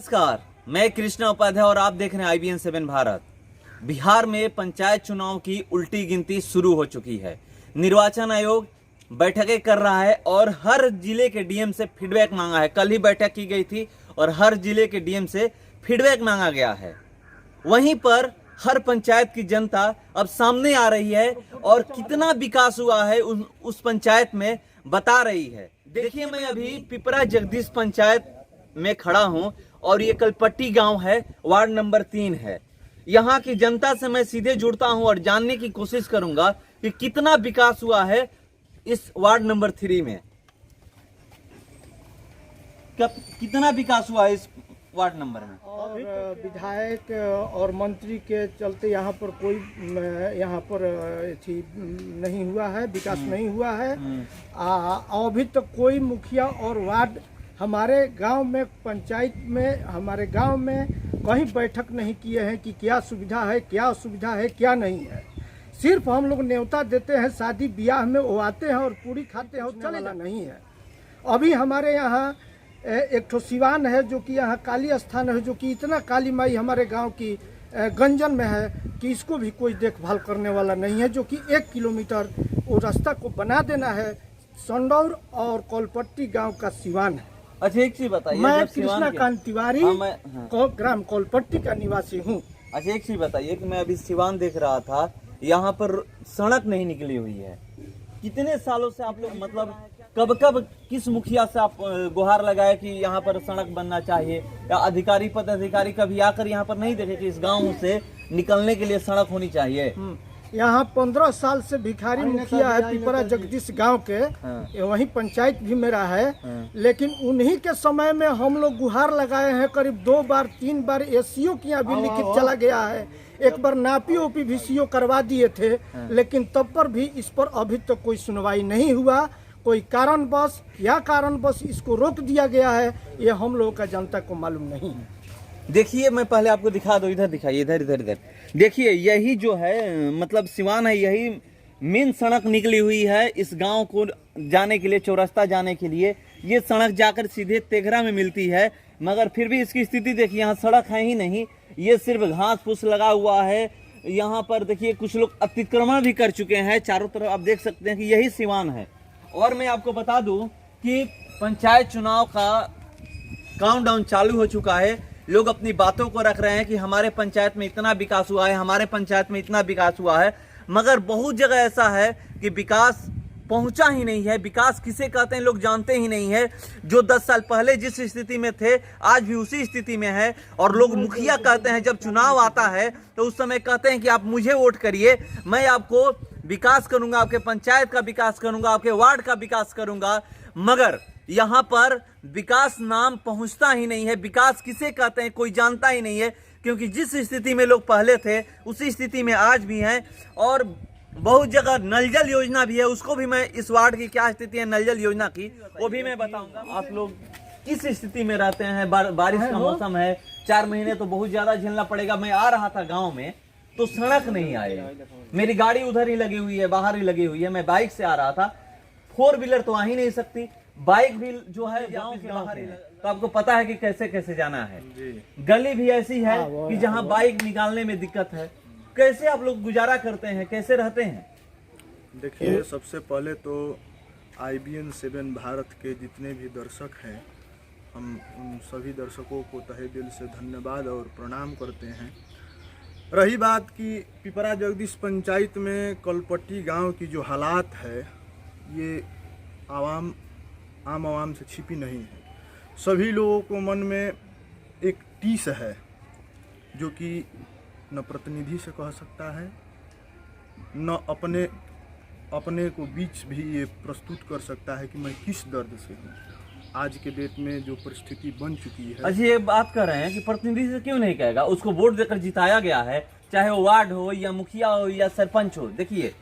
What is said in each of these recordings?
नमस्कार, मैं कृष्णा उपाध्याय और आप देख रहे हैं IBN 7 भारत। बिहार में पंचायत चुनाव की उल्टी गिनती शुरू हो चुकी है। निर्वाचन आयोग बैठकें कर रहा है और हर जिले के डीएम से फीडबैक मांगा है। कल ही बैठक की गई थी और हर जिले के डीएम से फीडबैक मांगा गया है। वहीं पर हर पंचायत की जनता अब सामने आ रही है और कितना विकास हुआ है उस पंचायत में बता रही है। देखिए, मैं अभी पिपरा जगदीश पंचायत में खड़ा हूं और ये कलपट्टी गांव है, वार्ड नंबर 3 है। यहाँ की जनता से मैं सीधे जुड़ता हूं और जानने की कोशिश करूंगा कि कितना विकास हुआ है इस वार्ड नंबर 3 में। कितना विकास हुआ है इस वार्ड नंबर में? और विधायक और मंत्री के चलते यहाँ पर कोई नहीं हुआ है, विकास नहीं हुआ है। अभी तक कोई मुखिया और वार्ड हमारे गांव में, पंचायत में, हमारे गांव में कहीं बैठक नहीं किए हैं कि क्या सुविधा है, क्या असुविधा है, क्या नहीं है। सिर्फ हम लोग न्योता देते हैं, शादी ब्याह में वो आते हैं और पूरी खाते हैं और चले जाना नहीं है। अभी हमारे यहाँ एक ठो सिवान है जो कि यहाँ काली स्थान है, जो कि इतना काली माई हमारे गांव की गंजन में है कि इसको भी कोई देखभाल करने वाला नहीं है। जो कि 1 किलोमीटर वो रास्ता को बना देना है। संडौर और कोलपट्टी गांव का सिवान है। अच्छा, एक चीज बताइए, मैं कृष्णाकांत तिवारी ग्राम कोलपट्टी का निवासी हूँ। अच्छा, एक चीज बताइए कि मैं अभी सिवान देख रहा था, यहाँ पर सड़क नहीं निकली हुई है। कितने सालों से आप लोग, मतलब कब किस मुखिया से आप गुहार लगाए कि यहाँ पर सड़क बनना चाहिए, या अधिकारी पदाधिकारी कभी आकर यहाँ पर नहीं देखे कि इस गांव से निकलने के लिए सड़क होनी चाहिए? यहाँ 15 साल से भिखारी मुखिया है पिपरा जगदीश गांव के। वहीं पंचायत भी मेरा है। लेकिन उन्हीं के समय में हम लोग गुहार लगाए हैं। करीब 2 बार 3 बार एसीओ की यहाँ भी लिखित चला गया है। एक बार नापी ओपी भी सीओ करवा दिए थे, लेकिन तब पर भी इस पर अभी तक कोई सुनवाई नहीं हुआ। कोई कारणवश इसको रोक दिया गया है, ये हम लोगों का जनता को मालूम नहीं है। देखिए, मैं पहले आपको दिखा दो, इधर दिखाइए, इधर देखिए, यही जो है मतलब सिवान है, यही मेन सड़क निकली हुई है इस गांव को जाने के लिए, चौरास्ता जाने के लिए। ये सड़क जाकर सीधे तेघरा में मिलती है, मगर फिर भी इसकी स्थिति देखिए, यहाँ सड़क है ही नहीं। ये सिर्फ घास फूस लगा हुआ है। यहाँ पर देखिए कुछ लोग अतिक्रमण भी कर चुके हैं। चारों तरफ आप देख सकते हैं कि यही सिवान है। और मैं आपको बता दूं कि पंचायत चुनाव का काउंटडाउन चालू हो चुका है। लोग अपनी बातों को रख रहे हैं कि हमारे पंचायत में इतना विकास हुआ है, हमारे पंचायत में इतना विकास हुआ है, मगर बहुत जगह ऐसा है कि विकास पहुंचा ही नहीं है। विकास किसे कहते हैं लोग जानते ही नहीं है। जो 10 साल पहले जिस स्थिति में थे, आज भी उसी स्थिति में है। और लोग मुखिया कहते हैं, जब चुनाव आता है तो उस समय कहते हैं कि आप मुझे वोट करिए, मैं आपको विकास करूंगा, आपके पंचायत का विकास करूंगा, आपके वार्ड का विकास करूंगा। मगर यहाँ पर विकास नाम पहुंचता ही नहीं है। विकास किसे कहते हैं कोई जानता ही नहीं है, क्योंकि जिस स्थिति में लोग पहले थे उसी स्थिति में आज भी हैं। और बहुत जगह नल जल योजना भी है, उसको भी मैं, इस वार्ड की क्या स्थिति है नल जल योजना की, वो भी मैं बताऊंगा। आप लोग किस स्थिति में रहते हैं? बारिश का मौसम है, 4 महीने तो बहुत ज्यादा झेलना पड़ेगा। मैं आ रहा था गाँव में तो सड़क नहीं आई, मेरी गाड़ी उधर ही लगी हुई है, बाहर ही लगी हुई है। मैं बाइक से आ रहा था, 4 व्हीलर तो आ ही नहीं सकती, बाइक भी जो है गांव के बाहर ही। तो आपको पता है कि कैसे जाना है। गली भी ऐसी है कि जहां बाइक निकालने में दिक्कत है। कैसे आप लोग गुजारा करते हैं, कैसे रहते हैं? देखिए, सबसे पहले तो IBN 7 भारत के जितने भी दर्शक हैं, हम उन सभी दर्शकों को तहे दिल से धन्यवाद और प्रणाम करते हैं। रही बात कि पिपरा जगदीश पंचायत में कलपट्टी गांव की जो हालात है, ये आम आवाम से छिपी नहीं है। सभी लोगों को मन में एक टीस है, जो कि न प्रतिनिधि से कह सकता है, न अपने को बीच भी ये प्रस्तुत कर सकता है कि मैं किस दर्द से हूँ। आज के डेट में जो परिस्थिति बन चुकी है। अच्छा, ये बात कर रहे हैं कि प्रतिनिधि से क्यों नहीं कहेगा? उसको वोट देकर जिताया गया है, चाहे वो वार्ड हो या मुखिया हो या सरपंच हो। देखिए,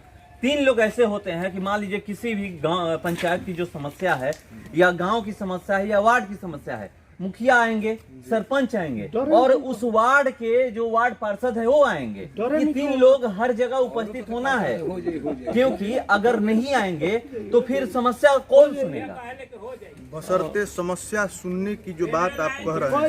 3 लोग ऐसे होते हैं कि मान लीजिए किसी भी गांव पंचायत की जो समस्या है, या गांव की समस्या है या वार्ड की समस्या है, मुखिया आएंगे, सरपंच आएंगे और उस वार्ड के जो वार्ड पार्षद है वो आएंगे। ये 3 लोग हर जगह उपस्थित होना है, क्योंकि अगर नहीं आएंगे तो फिर समस्या कौन सुनेगा। बशर्ते समस्या सुनने की जो बात आप कह रहे हैं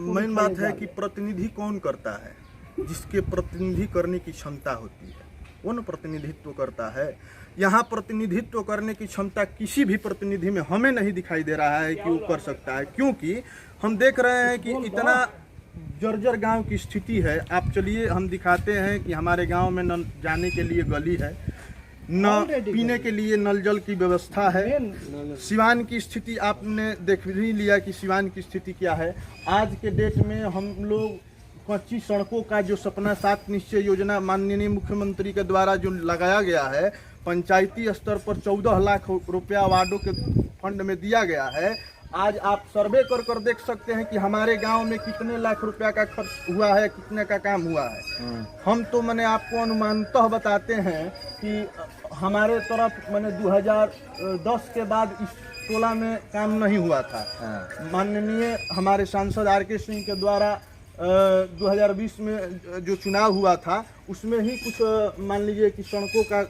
मेन बात है कि प्रतिनिधि कौन करता है। जिसके प्रतिनिधि करने की क्षमता होती है वो न प्रतिनिधित्व करता है। यहाँ प्रतिनिधित्व करने की क्षमता किसी भी प्रतिनिधि में हमें नहीं दिखाई दे रहा है कि वो कर सकता है, क्योंकि हम देख रहे हैं कि इतना जर्जर गांव की स्थिति है। आप चलिए हम दिखाते हैं कि हमारे गांव में न जाने के लिए गली है, न पीने के लिए नल जल की व्यवस्था है। सिवान की स्थिति आपने देख ही लिया कि सिवान की स्थिति क्या है। आज के डेट में हम लोग कच्ची सड़कों का जो सपना 7 निश्चय योजना माननीय मुख्यमंत्री के द्वारा जो लगाया गया है, पंचायती स्तर पर 14 लाख रुपया वार्डों के फंड में दिया गया है। आज आप सर्वे कर देख सकते हैं कि हमारे गांव में कितने लाख रुपया का खर्च हुआ है, कितने का काम हुआ है। हम तो मैंने आपको अनुमानतः बताते हैं कि हमारे तरफ मैंने 2010 के बाद इस टोला में काम नहीं हुआ था। माननीय हमारे सांसद RK सिंह के द्वारा 2020 में जो चुनाव हुआ था उसमें ही कुछ मान लीजिए कि सड़कों का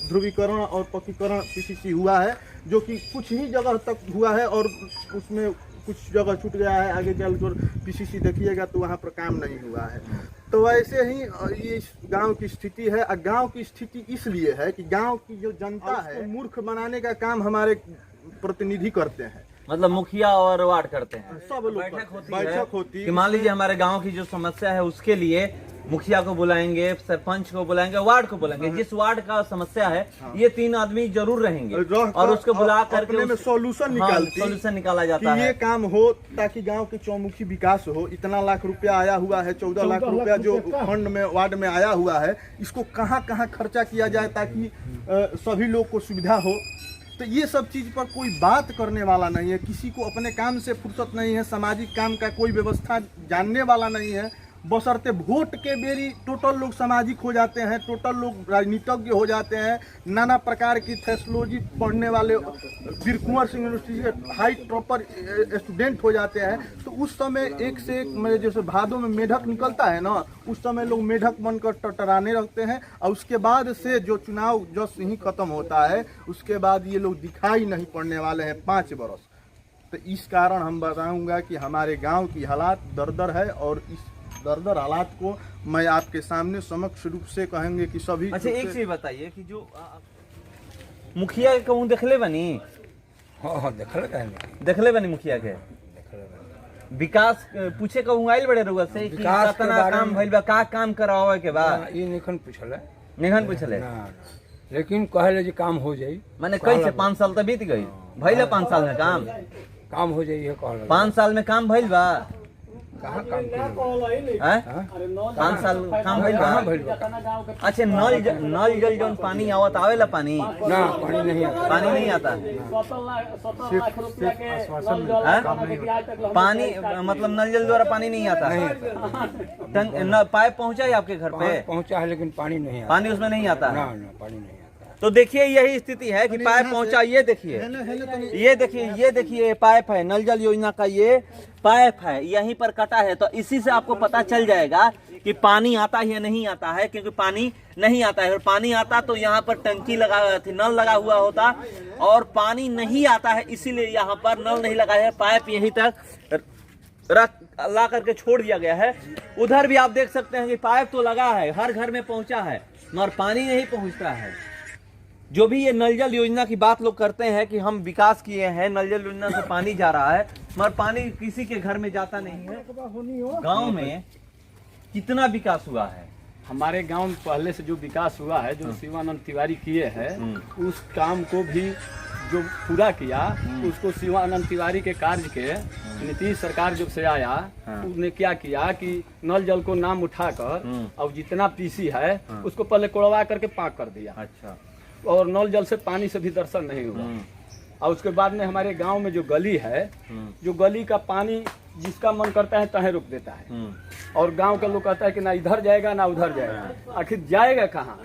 ध्रुवीकरण और पक्कीकरण PCC हुआ है, जो कि कुछ ही जगह तक हुआ है और उसमें कुछ जगह छूट गया है। आगे चलकर PCC देखिएगा तो वहाँ पर काम नहीं हुआ है। तो वैसे ही ये गांव की स्थिति है। और गांव की स्थिति इसलिए है कि गांव की जो जनता है मूर्ख बनाने का काम हमारे प्रतिनिधि करते हैं, मतलब मुखिया और वार्ड करते हैं। सब लोग बैठक होती है कि मान लीजिए हमारे गांव की जो समस्या है उसके लिए मुखिया को बुलाएंगे, सरपंच को बुलाएंगे, वार्ड को बुलाएंगे। जिस वार्ड का समस्या है ये 3 आदमी जरूर रहेंगे और उसको बुला करके में सोल्यूशन निकाला जाता है। ये काम हो ताकि गांव के चौमुखी विकास हो। इतना लाख रुपया आया हुआ है, 14 लाख रुपया जो फंड में वार्ड में आया हुआ है, इसको कहाँ खर्चा किया जाए ताकि सभी लोग को सुविधा हो। तो ये सब चीज़ पर कोई बात करने वाला नहीं है। किसी को अपने काम से फुर्सत नहीं है, सामाजिक काम का कोई व्यवस्था जानने वाला नहीं है। बशर्ते वोट के बेरी टोटल लोग सामाजिक हो जाते हैं, टोटल लोग राजनीतिज्ञ हो जाते हैं, नाना प्रकार की थेस्लोजी पढ़ने वाले वीर कुंवर सिंह यूनिवर्सिटी के हाई टॉपर स्टूडेंट हो जाते हैं। तो उस समय एक से एक मेरे जैसे भादों में मेढक निकलता है ना, उस समय लोग मेढक बनकर टटराने लगते हैं। और उसके बाद से जो चुनाव जैसे ही खत्म होता है उसके बाद ये लोग दिखाई नहीं पड़ने वाले हैं 5 बरस। तो इस कारण हम बताऊंगा कि हमारे गाँव की हालात दरदर है और इस दरदर हालात को मैं आपके सामने समक्ष रूप से कहेंगे कि सभी। अच्छा एक चीज बताइए कि जो मुखिया के कहूँ देखले बनी? हाँ देखले बनी मुखिया के विकास पूछे कहूँ आइल बड़े रुआ से कि कितना काम भइल बा, का काम करावे के बा? ये निखन पूछले लेकिन कहले जी काम हो जाई। मैंने कैसे 5 साल तो बीत गई, भइल 5 साल में काम हो जाई है कहले। 5 साल में काम भइल बा? कहाँ काम किया? 5 साल काम भइल बा? अच्छा नल जल जौन पानी आवत आवेला पानी ना, पानी नहीं आता। पानी नहीं आता पानी मतलब नल जल द्वारा पानी नहीं आता। पाइप पहुंचा है आपके घर पे? पहुंचा है लेकिन पानी नहीं आता। पानी उसमें नहीं आता ना, पानी नहीं आता। तो देखिए यही स्थिति है कि पाइप पहुंचा। ये देखिए पाइप है, नल जल योजना का ये पाइप है, यहीं पर कटा है। तो इसी से आपको पता चल जाएगा कि पानी आता है या नहीं आता है, क्योंकि पानी नहीं आता है। और पानी आता तो यहाँ पर टंकी लगा थी, नल लगा हुआ होता, और पानी नहीं आता है इसीलिए यहाँ पर नल नहीं लगा है, पाइप यहीं तक ला करके छोड़ दिया गया है। उधर भी आप देख सकते हैं कि पाइप तो लगा है, हर घर में पहुंचा है, मगर पानी नहीं पहुंचता है। जो भी ये नल जल योजना की बात लोग करते हैं कि हम विकास किए हैं, नल जल योजना से पानी जा रहा है, मगर पानी किसी के घर में जाता नहीं है। गांव में कितना विकास हुआ है? हमारे गांव में पहले से जो विकास हुआ है, जो शिवानंद तिवारी किए हैं, उस काम को भी जो पूरा किया, उसको शिवानंद तिवारी के कार्य के नीतीश सरकार जब से आया उसने क्या किया कि नल जल को नाम उठाकर और जितना पीसी है उसको पहले कोड़वा करके पाक कर दिया। अच्छा। और नल जल से पानी से भी दर्शन नहीं हुआ। और उसके बाद में हमारे गांव में जो गली है, जो गली का पानी जिसका मन करता है तहें रोक देता है, और गांव का लोग कहता है कि ना इधर जाएगा ना उधर जाएगा। आखिर जाएगा कहाँ?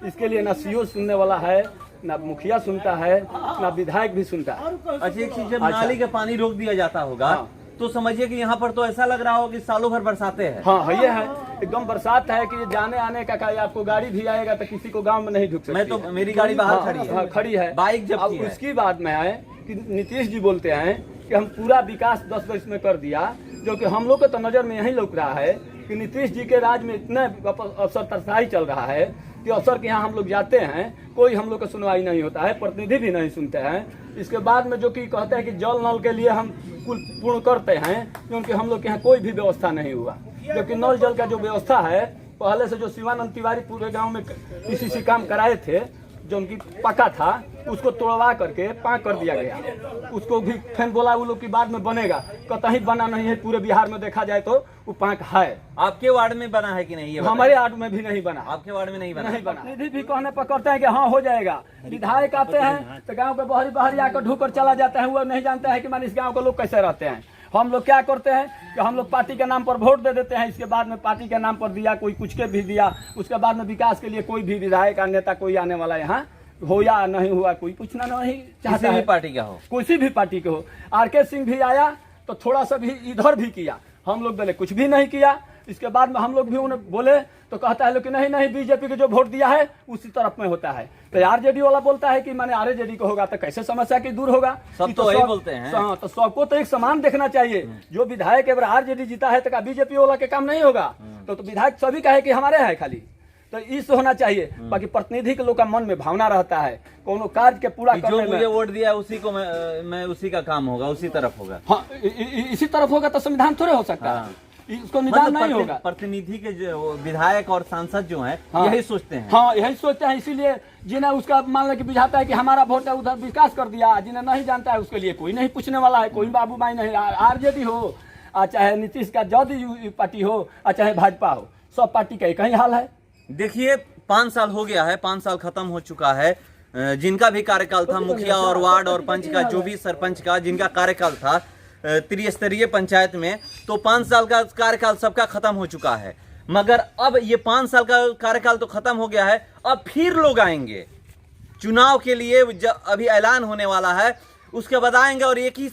इसके लिए ना सीओ सुनने वाला है, ना मुखिया सुनता है, ना विधायक भी सुनता है। अच्छा, एक चीज, जब नाली का पानी रोक दिया जाता होगा हाँ। तो समझिए कि यहाँ पर तो ऐसा लग रहा हो कि सालों भर बरसाते हैं। हाँ, ये है एकदम बरसात है कि जाने आने का आपको गाड़ी भी आएगा तो किसी को गांव में नहीं ढुक सकती। मैं तो मेरी गाड़ी बाहर हाँ, खड़ी है। हाँ, खड़ी है, बाइक जब अब उसकी बात में है कि नीतीश जी बोलते हैं कि हम पूरा विकास 10 वर्ष में कर दिया, जो कि हम लोग को तो नजर में यही लौक रहा है कि नीतीश जी के राज में इतना अफसर तरसाई चल रहा है कि अफसर के यहाँ हम लोग जाते हैं, कोई हम लोग का सुनवाई नहीं होता है, प्रतिनिधि भी नहीं सुनते हैं। इसके बाद में जो कि कहते हैं कि जल नल के लिए हम कुल पूर्ण करते हैं, क्योंकि हम लोग के यहाँ कोई भी व्यवस्था नहीं हुआ, जबकि नल जल का जो व्यवस्था है पहले से जो शिवानंद तिवारी पूरे गांव में किसी काम कराए थे, जो उनकी पक्का था, उसको तोड़वा करके पाक कर दिया गया। उसको भी फिर बोला वो लोग की बाद में बनेगा, कतई बना नहीं है। पूरे बिहार में देखा जाए तो वो पाक है। आपके वार्ड में बना है कि नहीं? ये हमारे वार्ड में भी नहीं बना। आपके वार्ड में नहीं बना? नहीं बना। निधि भी कहने पर करते हैं कि हाँ हो जाएगा। विधायक आते हैं तो गांव के बाहरी आकर ढूक कर चला जाता है, वो नहीं जानता है कि मान इस गांव के लोग कैसे रहते हैं। हम लोग क्या करते हैं कि हम लोग पार्टी के नाम पर वोट दे देते हैं, इसके बाद में पार्टी के नाम पर दिया, कोई कुछ के भी दिया, उसके बाद में विकास के लिए कोई भी विधायक का नेता कोई आने वाला यहाँ हो या नहीं हुआ कोई पूछना नहीं चाहता किसी भी है। पार्टी का हो, किसी भी पार्टी के हो। आर.के. सिंह भी आया तो थोड़ा सा भी इधर भी किया, हम लोग बोले कुछ भी नहीं किया। इसके बाद में हम लोग भी उन्हें बोले तो कहता है लेकिन नहीं बीजेपी के जो वोट दिया है उसी तरफ में होता है। तो आरजेडी वाला बोलता है कि माने आरजेडी को होगा तो कैसे समस्या की दूर होगा? सब तो वही बोलते हैं। हाँ, तो सबको तो एक समान देखना चाहिए। जो विधायक एवं आरजेडी जीता है तो क्या बीजेपी वाला के काम नहीं होगा? तो विधायक सभी का है कि हमारे है खाली, तो इस होना चाहिए। बाकी प्रतिनिधि के लोग का मन में भावना रहता है कोनो कार्य के पूरा जो करने मुझे में। वोट दिया मैं उसी का काम होगा, उसी तरफ होगा। हाँ, इसी तरफ होगा तो संविधान थोड़े हो सकता है, इसको निदान नहीं होगा। प्रतिनिधि के जो विधायक और सांसद जो हैं हाँ, यही सोचते हैं। हाँ, यही सोचते हैं। इसीलिए जिन्हें उसका मान लो कि बुझाता है कि हमारा वोट है उधर विकास कर दिया, जिन्हें नहीं जानता है उसके लिए कोई नहीं पूछने वाला है, कोई बाबू माई नहीं। आरजेडी हो चाहे नीतीश का जदयू पार्टी हो चाहे भाजपा हो, सब पार्टी का एक ही हाल है। देखिए 5 साल हो गया है, 5 साल खत्म हो चुका है। जिनका भी कार्यकाल था, मुखिया और वार्ड और पंच का, जो भी सरपंच का जिनका कार्यकाल था त्रिस्तरीय पंचायत में, तो 5 साल का कार्यकाल सबका खत्म हो चुका है। मगर अब ये 5 साल का कार्यकाल तो खत्म हो गया है, अब फिर लोग आएंगे चुनाव के लिए। अभी ऐलान होने वाला है, उसके बाद आएंगे और एक ही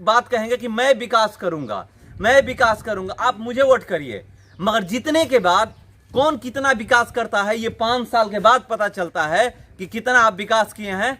बात कहेंगे कि मैं विकास करूंगा, मैं विकास करूंगा, आप मुझे वोट करिए। मगर जीतने के बाद कौन कितना विकास करता है ये 5 साल के बाद पता चलता है कि कितना आप विकास किए हैं।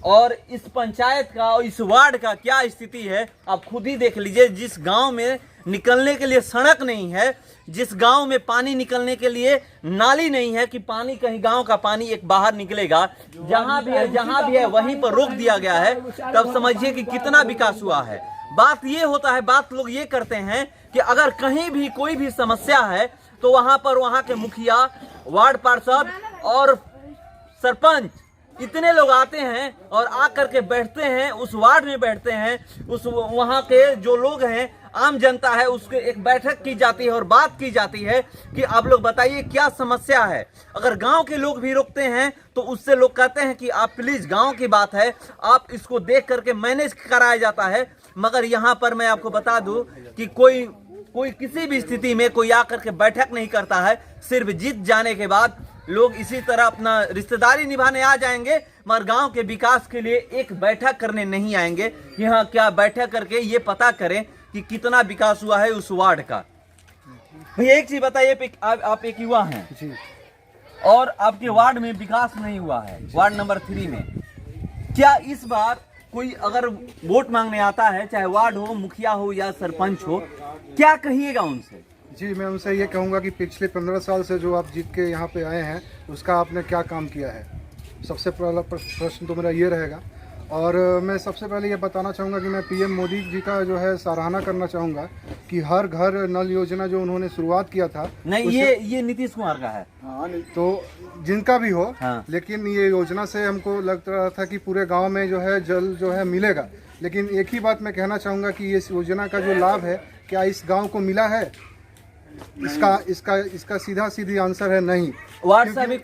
और इस पंचायत का और इस वार्ड का क्या स्थिति है आप खुद ही देख लीजिए। जिस गांव में निकलने के लिए सड़क नहीं है, जिस गांव में पानी निकलने के लिए नाली नहीं है कि पानी कहीं गांव का पानी एक बाहर निकलेगा, जहां भी है वहीं पर रोक दिया गया है, तब समझिए कि कितना विकास हुआ है। बात ये होता है, बात लोग ये करते हैं कि अगर कहीं भी कोई भी समस्या है तो वहां पर वहां के मुखिया, वार्ड पार्षद और सरपंच इतने लोग आते हैं और आकर के बैठते हैं, उस वार्ड में बैठते हैं, उस वहां के जो लोग हैं, आम जनता है, उसके एक बैठक की जाती है और बात की जाती है कि आप लोग बताइए क्या समस्या है। अगर गांव के लोग भी रोकते हैं तो उससे लोग कहते हैं कि आप प्लीज, गांव की बात है, आप इसको देख करके मैनेज कराया जाता है। मगर यहाँ पर मैं आपको बता दूं कि कोई किसी भी स्थिति में कोई आकर के बैठक नहीं करता है। सिर्फ जीत जाने के बाद लोग इसी तरह अपना रिश्तेदारी निभाने आ जाएंगे, मगर गांव के विकास के लिए एक बैठक करने नहीं आएंगे। यहाँ क्या बैठक करके ये पता करें कि कितना विकास हुआ है उस वार्ड का। भैया एक चीज बताइए, आप एक युवा हैं जी, और आपके वार्ड में विकास नहीं हुआ है, वार्ड नंबर 3 में। क्या इस बार कोई अगर वोट मांगने आता है, चाहे वार्ड हो, मुखिया हो या सरपंच हो, क्या कहिएगा उनसे? जी, मैं उनसे ये कहूँगा कि पिछले 15 साल से जो आप जीत के यहाँ पे आए हैं उसका आपने क्या काम किया है, सबसे पहला प्रश्न तो मेरा ये रहेगा। और मैं सबसे पहले ये बताना चाहूँगा कि मैं पीएम मोदी जी का जो है सराहना करना चाहूँगा कि हर घर नल योजना जो उन्होंने शुरुआत किया था। नहीं, ये नीतीश कुमार का है। तो जिनका भी हो, हाँ। लेकिन ये योजना से हमको लग रहा था कि पूरे गांव में जो है जल जो है मिलेगा। लेकिन एक ही बात मैं कहना चाहूँगा कि इस योजना का जो लाभ है क्या इस गांव को मिला है? इसका सीधी आंसर है नहीं। वार्ड से भी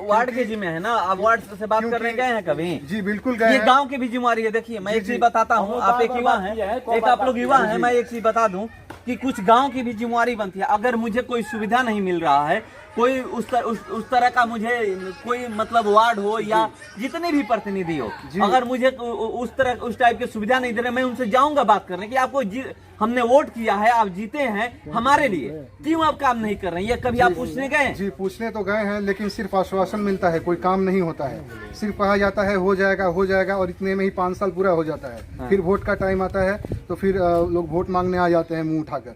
वार्ड के जिम्मे है ना, आप वार्ड से बात करने गए हैं कभी? जी बिल्कुल गए ये हैं। गांव की भी जिम्मेवारी है। देखिए मैं एक चीज बताता हूँ, आप एक युवा हैं, एक आप लोग युवा हैं, मैं एक चीज बता दूं कि कुछ गांव की भी जिम्मेवारी बनती है। अगर मुझे कोई सुविधा नहीं मिल रहा है, कोई उस तरह का मुझे कोई मतलब वार्ड हो या जितने भी प्रतिनिधि हो, अगर मुझे उस टाइप की सुविधा नहीं दे रहे, मैं उनसे जाऊंगा बात करने कि आपको हमने वोट किया है, आप जीते हैं हमारे लिए, क्यों आप काम नहीं कर रहे हैं? ये कभी आप पूछने गए? जी पूछने तो गए हैं, लेकिन सिर्फ आश्वासन मिलता है, कोई काम नहीं होता है। सिर्फ कहा जाता है हो जाएगा और इतने में ही 5 साल पूरा हो जाता है। फिर वोट का टाइम आता है तो फिर लोग वोट मांगने आ जाते हैं मुंह उठाकर,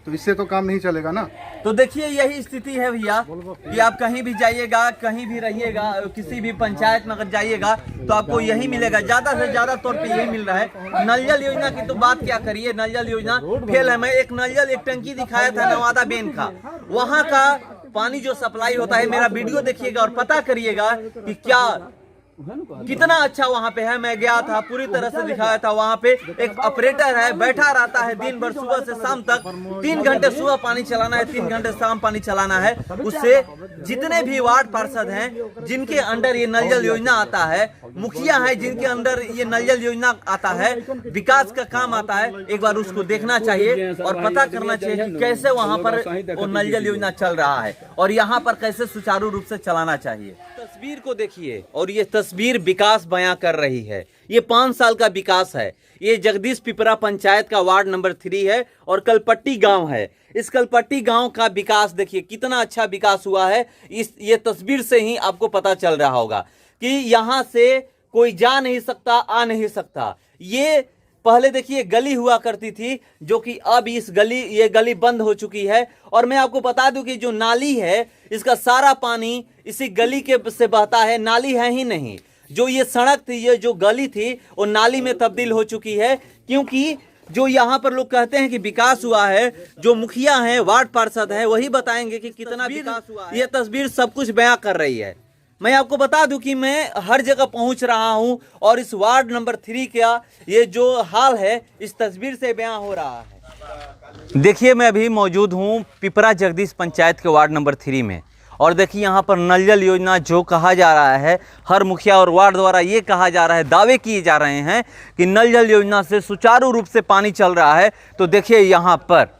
तो इससे तो काम नहीं चलेगा ना। तो देखिए यही स्थिति है भैया कि आप कहीं भी जाइएगा, कहीं भी रहिएगा, किसी भी पंचायत में अगर जाइएगा तो आपको यही मिलेगा, ज्यादा से ज्यादा तौर पे यही मिल रहा है। नल जल योजना की तो बात क्या करिए, नल जल योजना फेल है। मैं एक नल जल, एक टंकी दिखाया था नवादा बेन का, वहाँ का पानी जो सप्लाई होता है, मेरा वीडियो देखिएगा और पता करिएगा कि क्या कितना अच्छा वहाँ पे है। मैं गया था, पूरी तरह से दिखाया था। वहाँ पे एक ऑपरेटर है, बैठा रहता है दिन भर, सुबह से शाम तक 3 घंटे सुबह पानी चलाना है, 3 घंटे शाम पानी चलाना है। उससे जितने भी वार्ड पार्षद हैं जिनके अंडर ये नल जल योजना आता है, मुखिया है जिनके अंदर ये नल जल योजना आता है, विकास का काम आता है, एक बार उसको देखना चाहिए और पता करना चाहिए कि कैसे वहाँ पर वो नल जल योजना चल रहा है और यहाँ पर कैसे सुचारू रूप से चलाना चाहिए। तस्वीर को देखिए और ये तस्वीर विकास बयां कर रही है। ये 5 साल का विकास है। ये जगदीश पिपरा पंचायत का वार्ड नंबर 3 है और कलपट्टी गांव है। इस कलपट्टी गांव का विकास देखिए कितना अच्छा विकास हुआ है। ये तस्वीर से ही आपको पता चल रहा होगा कि यहाँ से कोई जा नहीं सकता, आ नहीं सकता। ये पहले देखिए गली हुआ करती थी, जो कि अब ये गली बंद हो चुकी है। और मैं आपको बता दूं कि जो नाली है, इसका सारा पानी इसी गली के से बहता है, नाली है ही नहीं। जो ये सड़क थी, ये जो गली थी, वो नाली में तब्दील हो चुकी है। क्योंकि जो यहाँ पर लोग कहते हैं कि विकास हुआ है, जो मुखिया हैं, वार्ड पार्षद हैं, वही बताएंगे कि कितना विकास हुआ है। ये तस्वीर सब कुछ बयां कर रही है। मैं आपको बता दूं कि मैं हर जगह पहुंच रहा हूं और इस वार्ड नंबर 3 का ये जो हाल है इस तस्वीर से बयां हो रहा है। देखिए मैं अभी मौजूद हूं पिपरा जगदीश पंचायत के वार्ड नंबर 3 में और देखिए यहाँ पर नल जल योजना जो कहा जा रहा है, हर मुखिया और वार्ड द्वारा ये कहा जा रहा है, दावे किए जा रहे हैं कि नल जल योजना से सुचारू रूप से पानी चल रहा है। तो देखिए यहाँ पर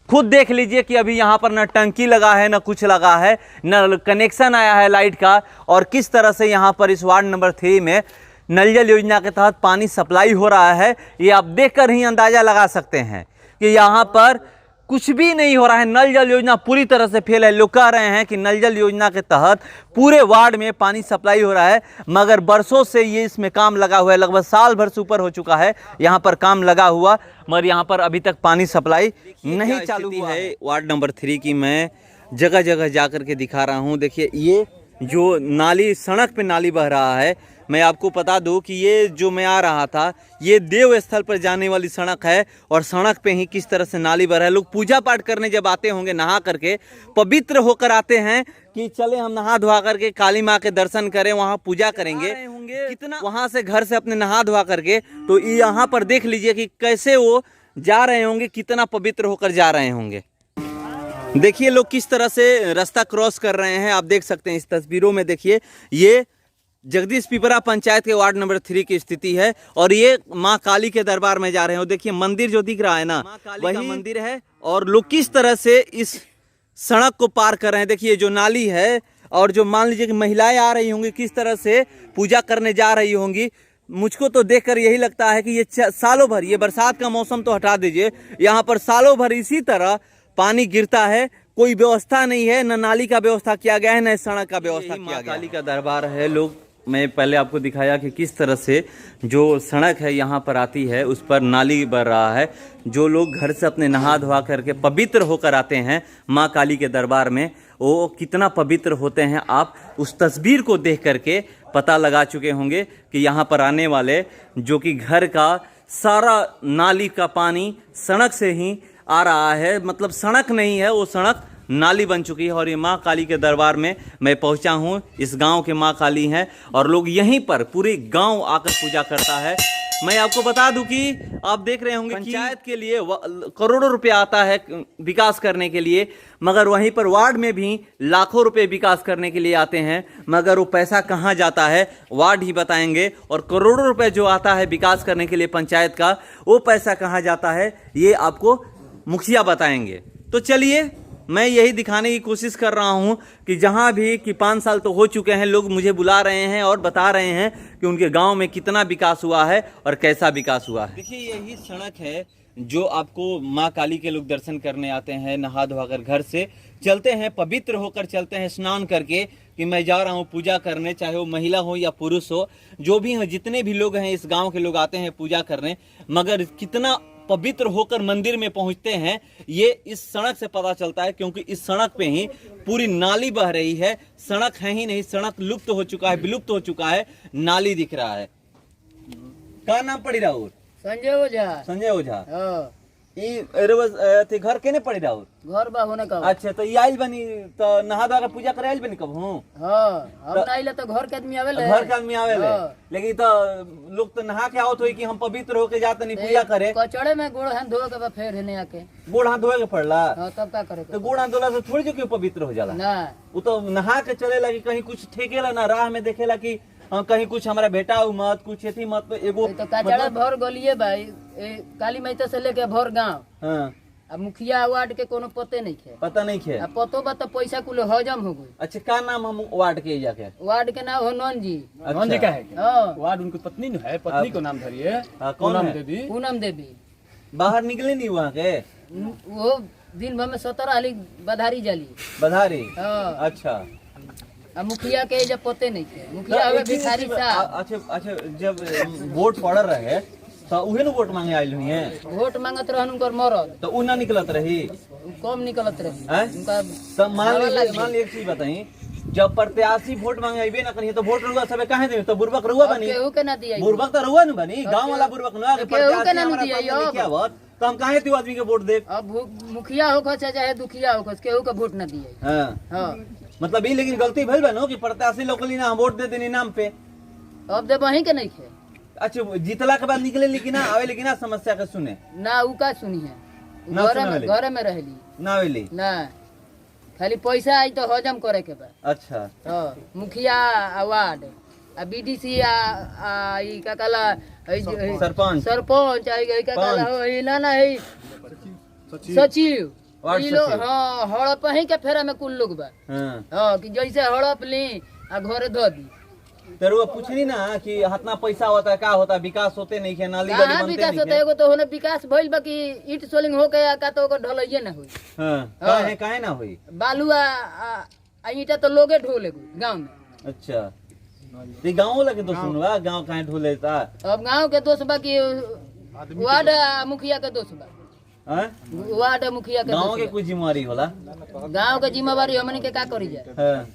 खुद देख लीजिए कि अभी यहाँ पर न टंकी लगा है, न कुछ लगा है, न कनेक्शन आया है लाइट का, और किस तरह से यहाँ पर इस वार्ड नंबर 3 में नल जल योजना के तहत पानी सप्लाई हो रहा है। ये आप देखकर ही अंदाजा लगा सकते हैं कि यहाँ पर कुछ भी नहीं हो रहा है। नल जल योजना पूरी तरह से फेल है। लोग कह रहे हैं कि नल जल योजना के तहत पूरे वार्ड में पानी सप्लाई हो रहा है, मगर बरसों से ये इसमें काम लगा हुआ है, लगभग साल भर से ऊपर हो चुका है यहाँ पर काम लगा हुआ, मगर यहाँ पर अभी तक पानी सप्लाई नहीं चालू हुआ है। वार्ड नंबर 3 की मैं जगह जगह जा कर के दिखा रहा हूँ। देखिए ये जो नाली, सड़क पे नाली बह रहा है। मैं आपको बता दूं कि ये जो मैं आ रहा था, ये देव स्थल पर जाने वाली सड़क है और सड़क पे ही किस तरह से नाली बह रहा है। लोग पूजा पाठ करने जब आते होंगे, नहा करके पवित्र होकर आते हैं कि चले हम नहा धोआ करके काली माँ के दर्शन करें, वहाँ पूजा करेंगे कितना, वहाँ से घर से अपने नहा धोआ करके, तो यहाँ पर देख लीजिए कि कैसे वो जा रहे होंगे, कितना पवित्र होकर जा रहे होंगे। देखिए लोग किस तरह से रास्ता क्रॉस कर रहे हैं, आप देख सकते हैं इस तस्वीरों में। देखिए ये जगदीश पिपरा पंचायत के वार्ड नंबर 3 की स्थिति है और ये माँ काली के दरबार में जा रहे हैं। और देखिए मंदिर जो दिख रहा है ना, वही मंदिर है और लोग किस तरह से इस सड़क को पार कर रहे हैं। देखिए जो नाली है और जो मान लीजिए कि महिलाएं आ रही होंगी, किस तरह से पूजा करने जा रही होंगी। मुझको तो देखकर यही लगता है कि ये सालों भर, ये बरसात का मौसम तो हटा दीजिए, यहाँ पर सालों भर इसी तरह पानी गिरता है। कोई व्यवस्था नहीं है, न नाली का व्यवस्था किया गया है, न सड़क का व्यवस्था किया गया है। काली का दरबार है। लोग, मैं पहले आपको दिखाया कि किस तरह से जो सड़क है यहाँ पर आती है, उस पर नाली बह रहा है। जो लोग घर से अपने नहा धोआ करके पवित्र होकर आते हैं माँ काली के दरबार में, वो कितना पवित्र होते हैं, आप उस तस्वीर को देख करके पता लगा चुके होंगे कि यहाँ पर आने वाले जो कि घर का सारा नाली का पानी सड़क से ही आ रहा है, मतलब सड़क नहीं है, वो सड़क नाली बन चुकी है। और ये माँ काली के दरबार में मैं पहुंचा हूं। इस गांव के माँ काली हैं और लोग यहीं पर पूरे गांव आकर पूजा करता है। मैं आपको बता दूं कि आप देख रहे होंगे पंचायत के लिए करोड़ों रुपया आता है विकास करने के लिए, मगर वहीं पर वार्ड में भी लाखों रुपए विकास करने के लिए आते हैं, मगर वो पैसा कहाँ जाता है वार्ड ही बताएंगे। और करोड़ों रुपए जो आता है विकास करने के लिए पंचायत का, वो पैसा कहाँ जाता है ये आपको मुखिया बताएंगे। तो चलिए मैं यही दिखाने की कोशिश कर रहा हूं कि जहां भी कि 5 साल तो हो चुके हैं, लोग मुझे बुला रहे हैं और बता रहे हैं कि उनके गांव में कितना विकास हुआ है और कैसा विकास हुआ है। देखिए यही सड़क है जो आपको माँ काली के लोग दर्शन करने आते हैं, नहा धोकर घर से चलते हैं, पवित्र होकर चलते हैं, स्नान करके कि मैं जा रहा हूँ पूजा करने, चाहे वो महिला हो या पुरुष हो, जो भी हो, जितने भी लोग हैं इस गांव के लोग आते हैं पूजा करने, मगर कितना पवित्र होकर मंदिर में पहुंचते हैं ये इस सड़क से पता चलता है, क्योंकि इस सड़क पे ही पूरी नाली बह रही है। सड़क है ही नहीं, सड़क लुप्त हो चुका है, विलुप्त हो चुका है, नाली दिख रहा है। क्या नाम पड़ी राहुल? संजय ओझा। संजय ओझा। हाँ, ई घर केने पड़ी राहुल? घर बा होने का। अच्छा, तो ये आइल बनी तो नहा धोकर पूजा करे आइल बनी कब हूँ? हाँ, हम आइले तो घर के आदमी आवेले। घर के आदमी आवेले, हाँ। लेकिन तो लोग तो नहा के आवत होई कि हम पवित्र होके जाते नहीं पूजा करे। कचड़े में गोड़ हाथ धो के बा फिर हेने आके। गोड़ हाथ धोए के पड़ला, हाँ, तब क्या करे? तो गोड़ हाथ धोला से थोड़ी जो क्यों पवित्र हो जाला? ना, वो तो नहा के चलेला कि कहीं कुछ ठेकेला ना, राह में देखेला कि हाँ, कहीं कुछ हमारा बेटा हो मत, कुछ एथी मत, तो एगो तो कचड़ा भर गलिए भाई, काली माता से लेके भर गाँव। हाँ, अब मुखिया वार्ड के कोनो पते नहीं खे। पता नहीं खे। अब पतो बा तो पैसा कुल हजम हो गई। अच्छा, क्या नाम हम वार्ड के जाके? वार्ड के नाम हो नौन जी। नौन जी का है क्या? हाँ, वार्ड उनकी पत्नी न है, पत्नी को नाम धरिए। हाँ, कौन पूनम है? देवी। पूनम देवी। बाहर निकले नहीं वहाँ के? वो दिन भर में 17 हाली बधारी जाली। बधारी? हाँ। अच्छा, अब मुखिया के जब पते नहीं थे, मुखिया हवे भिखारी साहब। अच्छा अच्छा, जब वोट पड़ रहे तो उहे न वोट मांगे आइल हुई है, वोट मांगत रहन उनकर मरद, तो उ ना निकलत रही? कम निकलत रही हैं? उनका। तो मान लीजिए एक चीज बताई, जब प्रत्याशी वोट मांगे आइबे ना करिए तो वोट रुआ सबे काहे दे? तो बुर्बक रुआ बनी? केहू के ना दिया। बुर्बक तो रुआ न बनी, गांव वाला बुर्बक ना। तो केहू के ना दिया यो। क्या बात, तो हम काहे तू आदमी के वोट दे? अब मुखिया होखो चाहे दुखिया होखो, केहू के वोट ना दिया। हां, हां, मतलब ये लेकिन गलती भइल बनो कि प्रत्याशी लोकली ना हम वोट दे देनी नाम पे। अब दे वहीं के नहीं खे। अच्छा, जीतला के बाद निकले लेकिन ना आवे, लेकिन ना समस्या के सुने ना उ का सुनी है, ना सुने वाली। घरे में रहली ना आवेली ना, खाली पैसा आई तो हजम करे के बा। अच्छा, हाँ, मुखिया आ वार्ड आ बीडीसी आ ई का कला सरपंच सरपंच आ ई का कला हो ई ना ना ई सचिव वार्ड ई लोग। सचिव। हाँ, हड़प ही के फेरा में कुल लोग बा। हाँ, हाँ, कि जैसे हड़प ली आ घरे धो दी। तेरे पूछनी ना कि हतना पैसा होता है, क्या होता है, विकास होते नहीं है, नाली गली कहाँ बनते विकास नहीं होता है। है? एगो तो होने विकास भइल बा कि ईट सोलिंग हो गया का तो ओकर ढलइये ना होई। हाँ, काहे ना हुई? बालू आ ईटा तो लोगे ढोले गांव में। अच्छा, ये गाँव लगे तो सुनवा, गाँव काहे ढोले था? अब गांव के दोस्त बा कि वार्ड आ मुखिया के दोस्त बा। हाँ? वार्ड आ मुखिया के गाँव दोस्त के बा। कुछ जिम्मेवारी होला? गांव के जिम्मेवारी हमनी के का करी जाए? हाँ।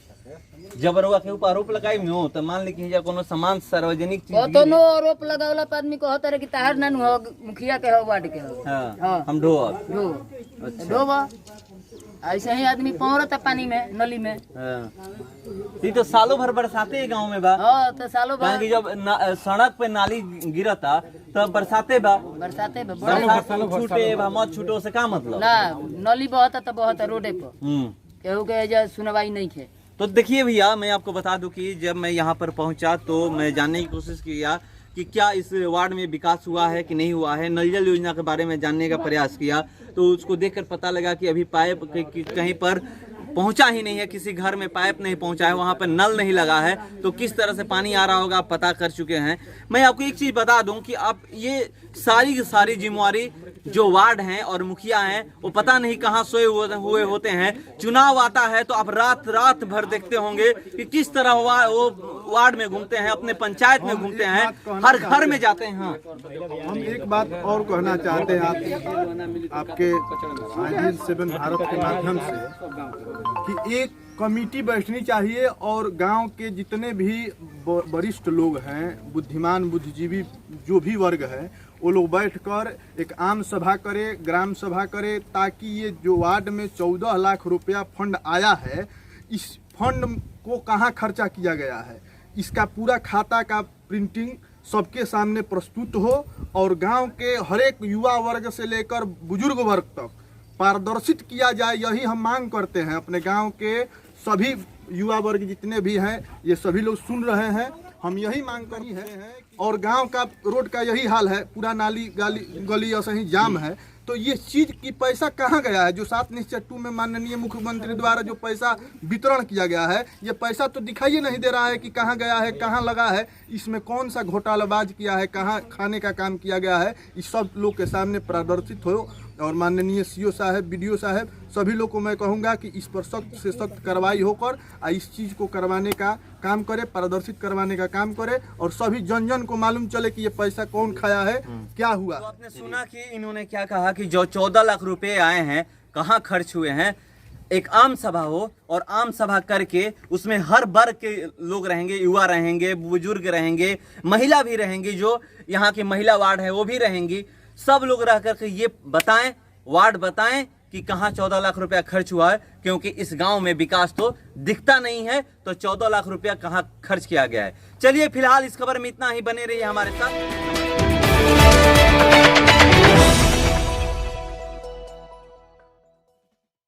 जब रुआ के ऊपर आरोप लगाई नो तो मान ली कि जा कोनो सामान सार्वजनिक चीज कतनो आरोप लगावला पर आदमी कहत रहे कि ताहर नानू हो, मुखिया के हो, वार्ड के हो। हाँ, हाँ। हम ढो ढो ढोबा ऐसे ही आदमी पहुंचता पानी में, नली में। हाँ। ये तो सालों भर बरसाते ही गाँव में बा। हाँ, तो सालों कारण कि भर जब सड़क पे नाली गिरता तब बरसाते बा, बरसाते में बरसात छूटे बा, मत छूटो से का मतलब? ना, नली बहता तो बहता रोडे पर, केहू के एजा सुनवाई नहीं थे। तो देखिए भैया, मैं आपको बता दूं कि जब मैं यहाँ पर पहुँचा तो मैं जानने की कोशिश किया कि क्या इस वार्ड में विकास हुआ है कि नहीं हुआ है। नल जल योजना के बारे में जानने का प्रयास किया तो उसको देखकर पता लगा कि अभी पाइप कहीं पर पहुंचा ही नहीं है, किसी घर में पाइप नहीं पहुंचा है, वहां पर नल नहीं लगा है, तो किस तरह से पानी आ रहा होगा आप पता कर चुके हैं। मैं आपको एक चीज बता दूं कि आप ये सारी की सारी जिम्मेवारी जो वार्ड हैं और मुखिया हैं वो पता नहीं कहां सोए हुए होते हैं। चुनाव आता है तो आप रात भर देखते होंगे कि किस तरह वो वार्ड में घूमते हैं, अपने पंचायत में घूमते हैं, हर घर में जाते हैं। हाँ। हम एक बात और कहना चाहते हैं आपके IBN 7 भारत के माध्यम से कि एक कमेटी बैठनी चाहिए और गांव के जितने भी वरिष्ठ लोग हैं, बुद्धिमान बुद्धिजीवी जो भी वर्ग है, वो लोग बैठकर एक आम सभा करे, ग्राम सभा करे, ताकि ये जो वार्ड में 14 लाख रुपया फंड आया है, इस फंड को कहाँ खर्चा किया गया है, इसका पूरा खाता का प्रिंटिंग सबके सामने प्रस्तुत हो और गांव के हर एक युवा वर्ग से लेकर बुजुर्ग वर्ग तक पारदर्शित किया जाए। यही हम मांग करते हैं। अपने गांव के सभी युवा वर्ग जितने भी हैं, ये सभी लोग सुन रहे हैं, हम यही मांग कर रहे हैं। और गांव का रोड का यही हाल है, पूरा नाली गली ऐसे ही जाम है, तो ये चीज़ की पैसा कहाँ गया है? जो 7/2 में माननीय मुख्यमंत्री द्वारा जो पैसा वितरण किया गया है, ये पैसा तो दिखाई नहीं दे रहा है कि कहाँ गया है, कहाँ लगा है, इसमें कौन सा घोटालाबाज किया है, कहाँ खाने का काम किया गया है, इस सब लोग के सामने प्रदर्शित हो। और माननीय सीओ साहब, बीडीओ साहब, सभी लोग को मैं कहूँगा कि इस पर सख्त से सख्त कार्रवाई होकर इस चीज़ को करवाने का काम करे, प्रदर्शित करवाने का काम करे और सभी जन जन को मालूम चले कि ये पैसा कौन खाया है, क्या हुआ। तो आपने सुना कि इन्होंने क्या कहा कि जो 14 लाख रुपए आए हैं कहाँ खर्च हुए हैं। एक आम सभा हो और आम सभा करके उसमें हर वर्ग के लोग रहेंगे, युवा रहेंगे, बुजुर्ग रहेंगे, महिला भी रहेंगी, जो यहाँ की महिला वार्ड है वो भी रहेंगी। सब लोग रह करके ये बताएं, वार्ड बताएं कि कहाँ 14 लाख रुपया खर्च हुआ है, क्योंकि इस गांव में विकास तो दिखता नहीं है, तो 14 लाख रुपया कहाँ खर्च किया गया है। चलिए फिलहाल इस खबर में इतना ही, बने रहिए हमारे साथ।